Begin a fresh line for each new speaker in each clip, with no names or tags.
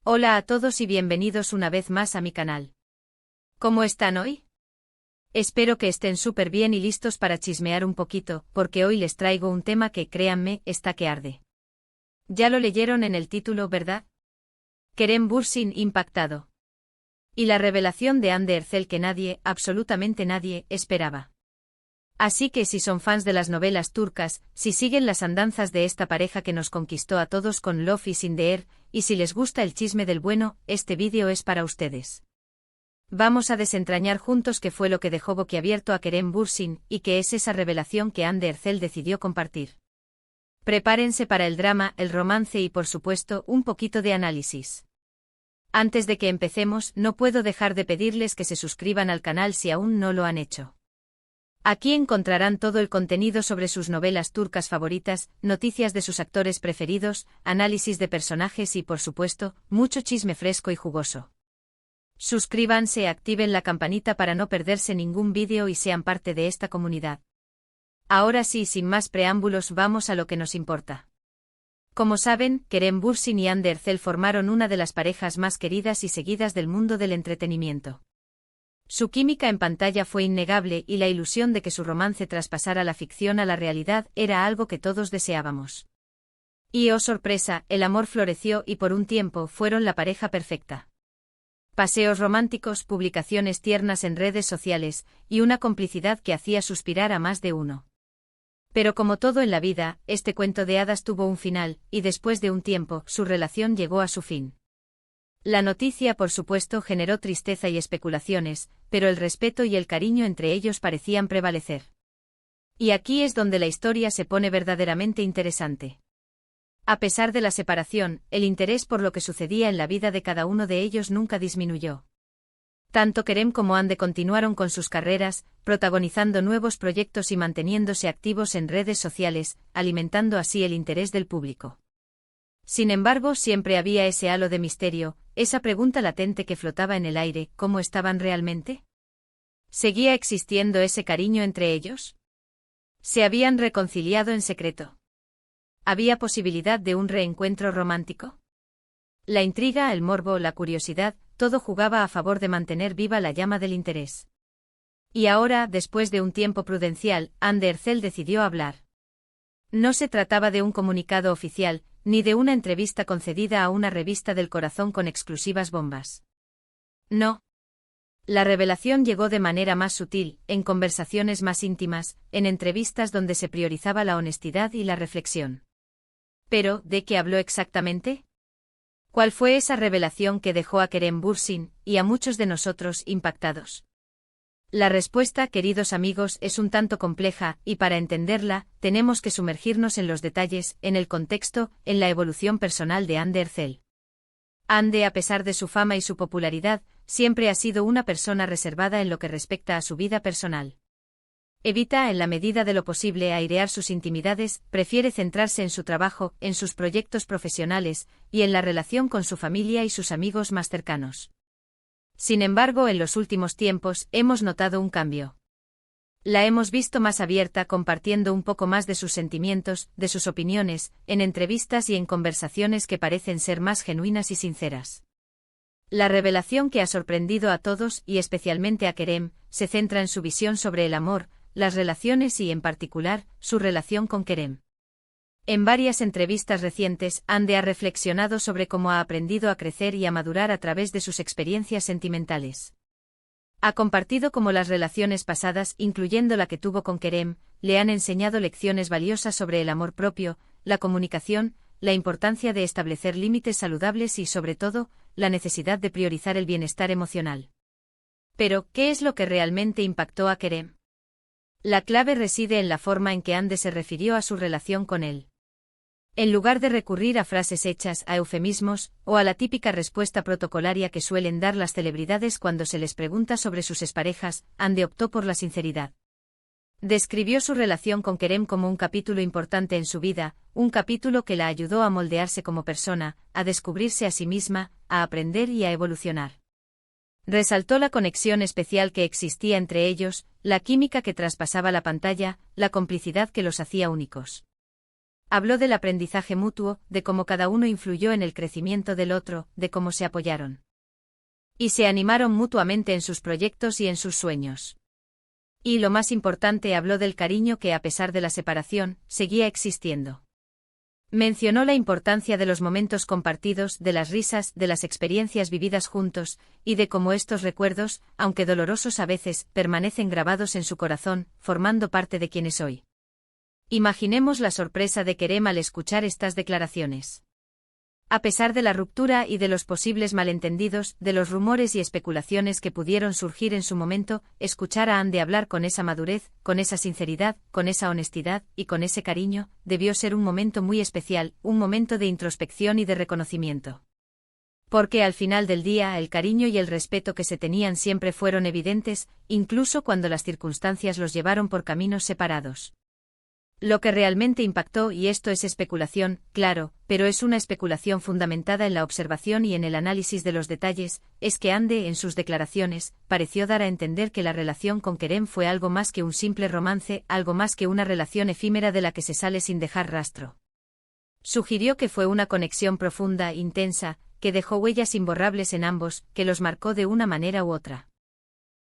Hola a todos y bienvenidos una vez más a mi canal. ¿Cómo están hoy? Espero que estén súper bien y listos para chismear un poquito, porque hoy les traigo un tema que, créanme, está que arde. Ya lo leyeron en el título, ¿verdad? Kerem Bürsin impactado. Y la revelación de Hande Erçel que nadie, absolutamente nadie, esperaba. Así que si son fans de las novelas turcas, si siguen las andanzas de esta pareja que nos conquistó a todos con Love is in the Air, y si les gusta el chisme del bueno, este vídeo es para ustedes. Vamos a desentrañar juntos qué fue lo que dejó boquiabierto a Kerem Bürsin, y qué es esa revelación que Hande Erçel decidió compartir. Prepárense para el drama, el romance y por supuesto, un poquito de análisis. Antes de que empecemos, no puedo dejar de pedirles que se suscriban al canal si aún no lo han hecho. Aquí encontrarán todo el contenido sobre sus novelas turcas favoritas, noticias de sus actores preferidos, análisis de personajes y, por supuesto, mucho chisme fresco y jugoso. Suscríbanse, activen la campanita para no perderse ningún vídeo y sean parte de esta comunidad. Ahora sí, sin más preámbulos, vamos a lo que nos importa. Como saben, Kerem Bürsin y Hande Erçel formaron una de las parejas más queridas y seguidas del mundo del entretenimiento. Su química en pantalla fue innegable y la ilusión de que su romance traspasara la ficción a la realidad era algo que todos deseábamos. Y oh sorpresa, el amor floreció y por un tiempo fueron la pareja perfecta. Paseos románticos, publicaciones tiernas en redes sociales, y una complicidad que hacía suspirar a más de uno. Pero como todo en la vida, este cuento de hadas tuvo un final, y después de un tiempo, su relación llegó a su fin. La noticia, por supuesto, generó tristeza y especulaciones, pero el respeto y el cariño entre ellos parecían prevalecer. Y aquí es donde la historia se pone verdaderamente interesante. A pesar de la separación, el interés por lo que sucedía en la vida de cada uno de ellos nunca disminuyó. Tanto Kerem como Hande continuaron con sus carreras, protagonizando nuevos proyectos y manteniéndose activos en redes sociales, alimentando así el interés del público. Sin embargo, siempre había ese halo de misterio, esa pregunta latente que flotaba en el aire: ¿cómo estaban realmente? ¿Seguía existiendo ese cariño entre ellos? ¿Se habían reconciliado en secreto? ¿Había posibilidad de un reencuentro romántico? La intriga, el morbo, la curiosidad, todo jugaba a favor de mantener viva la llama del interés. Y ahora, después de un tiempo prudencial, Hande Erçel decidió hablar. No se trataba de un comunicado oficial, ni de una entrevista concedida a una revista del corazón con exclusivas bombas. No. La revelación llegó de manera más sutil, en conversaciones más íntimas, en entrevistas donde se priorizaba la honestidad y la reflexión. Pero, ¿de qué habló exactamente? ¿Cuál fue esa revelación que dejó a Kerem Bürsin, y a muchos de nosotros, impactados? La respuesta, queridos amigos, es un tanto compleja, y para entenderla, tenemos que sumergirnos en los detalles, en el contexto, en la evolución personal de Hande Erçel. Hande, a pesar de su fama y su popularidad, siempre ha sido una persona reservada en lo que respecta a su vida personal. Evita, en la medida de lo posible, airear sus intimidades, prefiere centrarse en su trabajo, en sus proyectos profesionales, y en la relación con su familia y sus amigos más cercanos. Sin embargo, en los últimos tiempos, hemos notado un cambio. La hemos visto más abierta, compartiendo un poco más de sus sentimientos, de sus opiniones, en entrevistas y en conversaciones que parecen ser más genuinas y sinceras. La revelación que ha sorprendido a todos, y especialmente a Kerem, se centra en su visión sobre el amor, las relaciones y, en particular, su relación con Kerem. En varias entrevistas recientes, Hande ha reflexionado sobre cómo ha aprendido a crecer y a madurar a través de sus experiencias sentimentales. Ha compartido cómo las relaciones pasadas, incluyendo la que tuvo con Kerem, le han enseñado lecciones valiosas sobre el amor propio, la comunicación, la importancia de establecer límites saludables y, sobre todo, la necesidad de priorizar el bienestar emocional. Pero, ¿qué es lo que realmente impactó a Kerem? La clave reside en la forma en que Hande se refirió a su relación con él. En lugar de recurrir a frases hechas, a eufemismos, o a la típica respuesta protocolaria que suelen dar las celebridades cuando se les pregunta sobre sus exparejas, Hande optó por la sinceridad. Describió su relación con Kerem como un capítulo importante en su vida, un capítulo que la ayudó a moldearse como persona, a descubrirse a sí misma, a aprender y a evolucionar. Resaltó la conexión especial que existía entre ellos, la química que traspasaba la pantalla, la complicidad que los hacía únicos. Habló del aprendizaje mutuo, de cómo cada uno influyó en el crecimiento del otro, de cómo se apoyaron. Y se animaron mutuamente en sus proyectos y en sus sueños. Y lo más importante, habló del cariño que, a pesar de la separación, seguía existiendo. Mencionó la importancia de los momentos compartidos, de las risas, de las experiencias vividas juntos, y de cómo estos recuerdos, aunque dolorosos a veces, permanecen grabados en su corazón, formando parte de quien es hoy. Imaginemos la sorpresa de Kerem al escuchar estas declaraciones. A pesar de la ruptura y de los posibles malentendidos, de los rumores y especulaciones que pudieron surgir en su momento, escuchar a Ande hablar con esa madurez, con esa sinceridad, con esa honestidad y con ese cariño, debió ser un momento muy especial, un momento de introspección y de reconocimiento. Porque al final del día el cariño y el respeto que se tenían siempre fueron evidentes, incluso cuando las circunstancias los llevaron por caminos separados. Lo que realmente impactó, y esto es especulación, claro, pero es una especulación fundamentada en la observación y en el análisis de los detalles, es que Ande, en sus declaraciones, pareció dar a entender que la relación con Kerem fue algo más que un simple romance, algo más que una relación efímera de la que se sale sin dejar rastro. Sugirió que fue una conexión profunda, intensa, que dejó huellas imborrables en ambos, que los marcó de una manera u otra.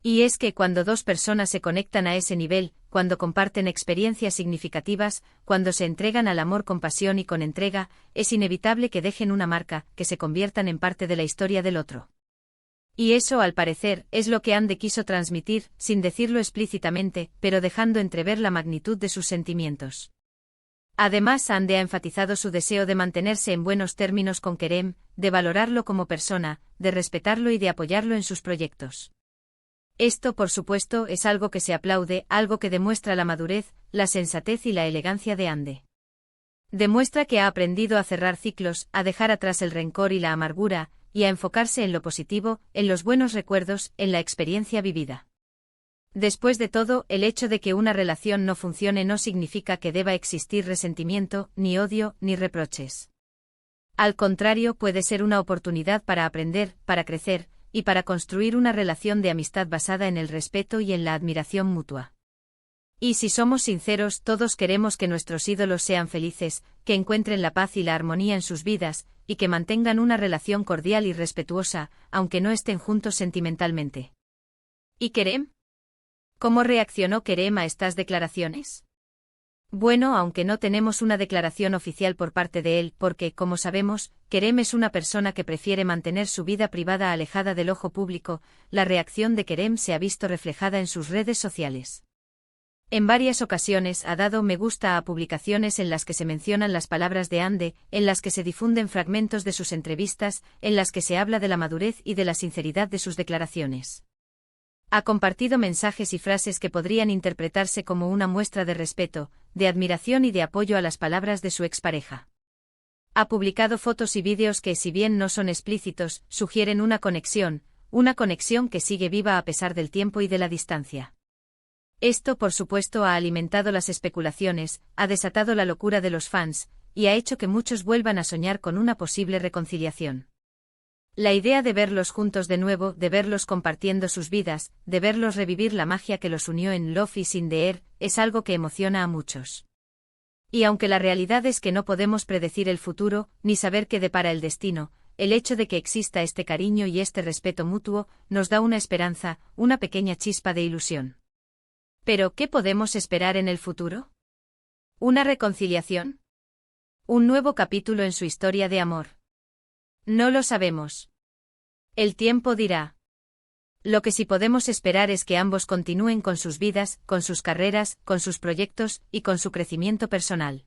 Y es que cuando dos personas se conectan a ese nivel, cuando comparten experiencias significativas, cuando se entregan al amor con pasión y con entrega, es inevitable que dejen una marca, que se conviertan en parte de la historia del otro. Y eso, al parecer, es lo que Ande quiso transmitir, sin decirlo explícitamente, pero dejando entrever la magnitud de sus sentimientos. Además, Ande ha enfatizado su deseo de mantenerse en buenos términos con Kerem, de valorarlo como persona, de respetarlo y de apoyarlo en sus proyectos. Esto, por supuesto, es algo que se aplaude, algo que demuestra la madurez, la sensatez y la elegancia de Ande. Demuestra que ha aprendido a cerrar ciclos, a dejar atrás el rencor y la amargura, y a enfocarse en lo positivo, en los buenos recuerdos, en la experiencia vivida. Después de todo, el hecho de que una relación no funcione no significa que deba existir resentimiento, ni odio, ni reproches. Al contrario, puede ser una oportunidad para aprender, para crecer, y para construir una relación de amistad basada en el respeto y en la admiración mutua. Y si somos sinceros, todos queremos que nuestros ídolos sean felices, que encuentren la paz y la armonía en sus vidas, y que mantengan una relación cordial y respetuosa, aunque no estén juntos sentimentalmente. ¿Y Kerem? ¿Cómo reaccionó Kerem a estas declaraciones? Bueno, aunque no tenemos una declaración oficial por parte de él, porque, como sabemos, Kerem es una persona que prefiere mantener su vida privada alejada del ojo público, la reacción de Kerem se ha visto reflejada en sus redes sociales. En varias ocasiones ha dado me gusta a publicaciones en las que se mencionan las palabras de Ande, en las que se difunden fragmentos de sus entrevistas, en las que se habla de la madurez y de la sinceridad de sus declaraciones. Ha compartido mensajes y frases que podrían interpretarse como una muestra de respeto, de admiración y de apoyo a las palabras de su expareja. Ha publicado fotos y vídeos que, si bien no son explícitos, sugieren una conexión que sigue viva a pesar del tiempo y de la distancia. Esto, por supuesto, ha alimentado las especulaciones, ha desatado la locura de los fans, y ha hecho que muchos vuelvan a soñar con una posible reconciliación. La idea de verlos juntos de nuevo, de verlos compartiendo sus vidas, de verlos revivir la magia que los unió en Love is in the Air, es algo que emociona a muchos. Y aunque la realidad es que no podemos predecir el futuro, ni saber qué depara el destino, el hecho de que exista este cariño y este respeto mutuo, nos da una esperanza, una pequeña chispa de ilusión. Pero, ¿qué podemos esperar en el futuro? ¿Una reconciliación? ¿Un nuevo capítulo en su historia de amor? No lo sabemos. El tiempo dirá. Lo que sí podemos esperar es que ambos continúen con sus vidas, con sus carreras, con sus proyectos y con su crecimiento personal.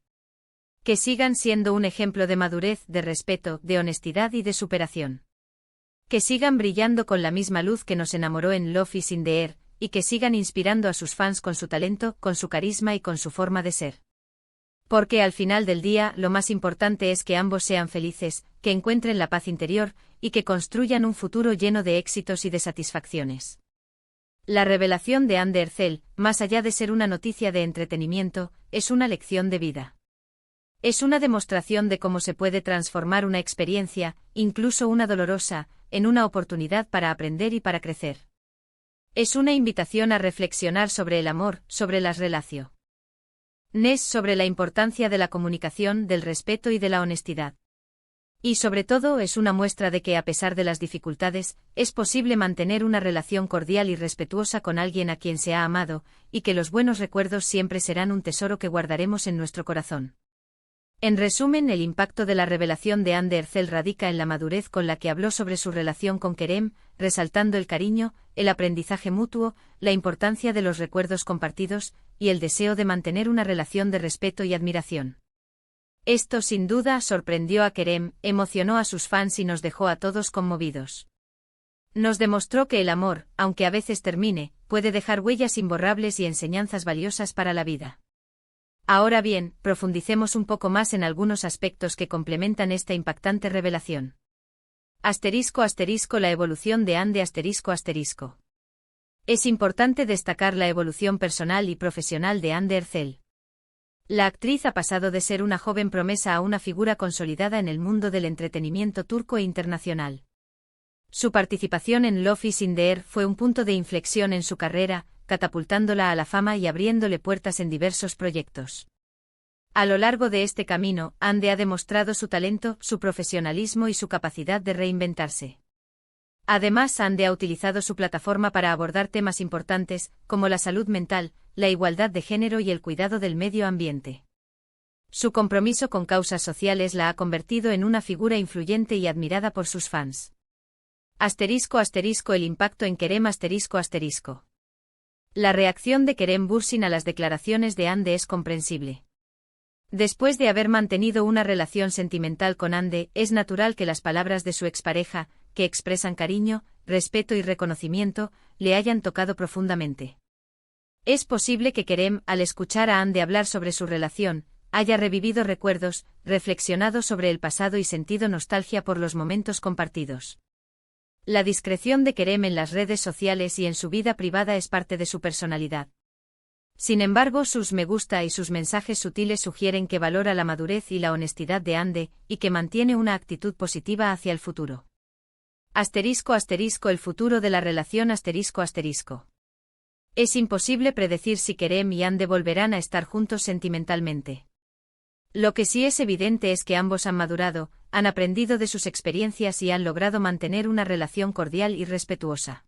Que sigan siendo un ejemplo de madurez, de respeto, de honestidad y de superación. Que sigan brillando con la misma luz que nos enamoró en Love is in the Air, y que sigan inspirando a sus fans con su talento, con su carisma y con su forma de ser. Porque al final del día, lo más importante es que ambos sean felices, que encuentren la paz interior, y que construyan un futuro lleno de éxitos y de satisfacciones. La revelación de Ande Erçel, más allá de ser una noticia de entretenimiento, es una lección de vida. Es una demostración de cómo se puede transformar una experiencia, incluso una dolorosa, en una oportunidad para aprender y para crecer. Es una invitación a reflexionar sobre el amor, sobre las relaciones. Ness sobre la importancia de la comunicación, del respeto y de la honestidad. Y sobre todo es una muestra de que a pesar de las dificultades, es posible mantener una relación cordial y respetuosa con alguien a quien se ha amado, y que los buenos recuerdos siempre serán un tesoro que guardaremos en nuestro corazón. En resumen, el impacto de la revelación de Anne de Herzel radica en la madurez con la que habló sobre su relación con Kerem, resaltando el cariño, el aprendizaje mutuo, la importancia de los recuerdos compartidos, y el deseo de mantener una relación de respeto y admiración. Esto sin duda sorprendió a Kerem, emocionó a sus fans y nos dejó a todos conmovidos. Nos demostró que el amor, aunque a veces termine, puede dejar huellas imborrables y enseñanzas valiosas para la vida. Ahora bien, profundicemos un poco más en algunos aspectos que complementan esta impactante revelación. La evolución de Anne de ***. Es importante destacar la evolución personal y profesional de Anne de Herzel. La actriz ha pasado de ser una joven promesa a una figura consolidada en el mundo del entretenimiento turco e internacional. Su participación en Love is in the Air fue un punto de inflexión en su carrera, catapultándola a la fama y abriéndole puertas en diversos proyectos. A lo largo de este camino, Anne ha demostrado su talento, su profesionalismo y su capacidad de reinventarse. Además, Anne ha utilizado su plataforma para abordar temas importantes, como la salud mental, la igualdad de género y el cuidado del medio ambiente. Su compromiso con causas sociales la ha convertido en una figura influyente y admirada por sus fans. El impacto en Kerem ***. La reacción de Kerem Bürsin a las declaraciones de Anne es comprensible. Después de haber mantenido una relación sentimental con Anne, es natural que las palabras de su expareja, que expresan cariño, respeto y reconocimiento, le hayan tocado profundamente. Es posible que Kerem, al escuchar a Anne hablar sobre su relación, haya revivido recuerdos, reflexionado sobre el pasado y sentido nostalgia por los momentos compartidos. La discreción de Kerem en las redes sociales y en su vida privada es parte de su personalidad. Sin embargo, sus me gusta y sus mensajes sutiles sugieren que valora la madurez y la honestidad de Anne, y que mantiene una actitud positiva hacia el futuro. El futuro de la relación ***. Es imposible predecir si Kerem y Anne volverán a estar juntos sentimentalmente. Lo que sí es evidente es que ambos han madurado, han aprendido de sus experiencias y han logrado mantener una relación cordial y respetuosa.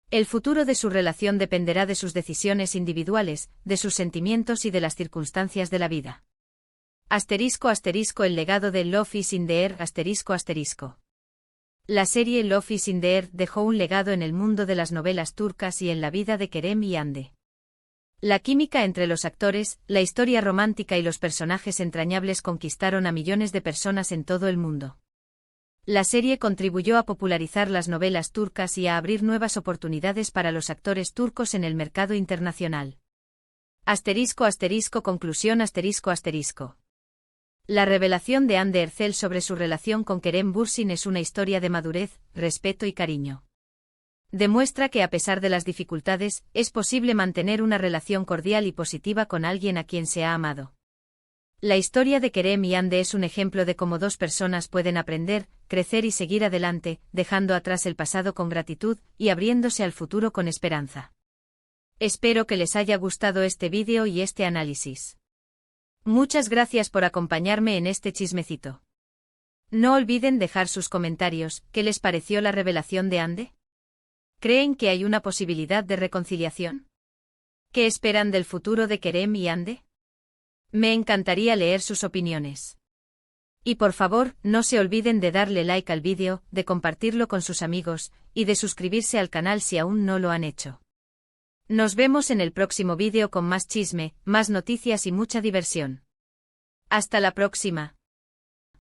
El futuro de su relación dependerá de sus decisiones individuales, de sus sentimientos y de las circunstancias de la vida. El legado de Love is in the Air ***. La serie Love is in the Air dejó un legado en el mundo de las novelas turcas y en la vida de Kerem y Anne. La química entre los actores, la historia romántica y los personajes entrañables conquistaron a millones de personas en todo el mundo. La serie contribuyó a popularizar las novelas turcas y a abrir nuevas oportunidades para los actores turcos en el mercado internacional. Conclusión ***. La revelación de Anne de Herzel sobre su relación con Kerem Bürsin es una historia de madurez, respeto y cariño. Demuestra que a pesar de las dificultades, es posible mantener una relación cordial y positiva con alguien a quien se ha amado. La historia de Kerem y Anne es un ejemplo de cómo dos personas pueden aprender, crecer y seguir adelante, dejando atrás el pasado con gratitud y abriéndose al futuro con esperanza. Espero que les haya gustado este vídeo y este análisis. Muchas gracias por acompañarme en este chismecito. No olviden dejar sus comentarios. ¿Qué les pareció la revelación de Anne? ¿Creen que hay una posibilidad de reconciliación? ¿Qué esperan del futuro de Kerem y Anne? Me encantaría leer sus opiniones. Y por favor, no se olviden de darle like al vídeo, de compartirlo con sus amigos, y de suscribirse al canal si aún no lo han hecho. Nos vemos en el próximo vídeo con más chisme, más noticias y mucha diversión. Hasta la próxima.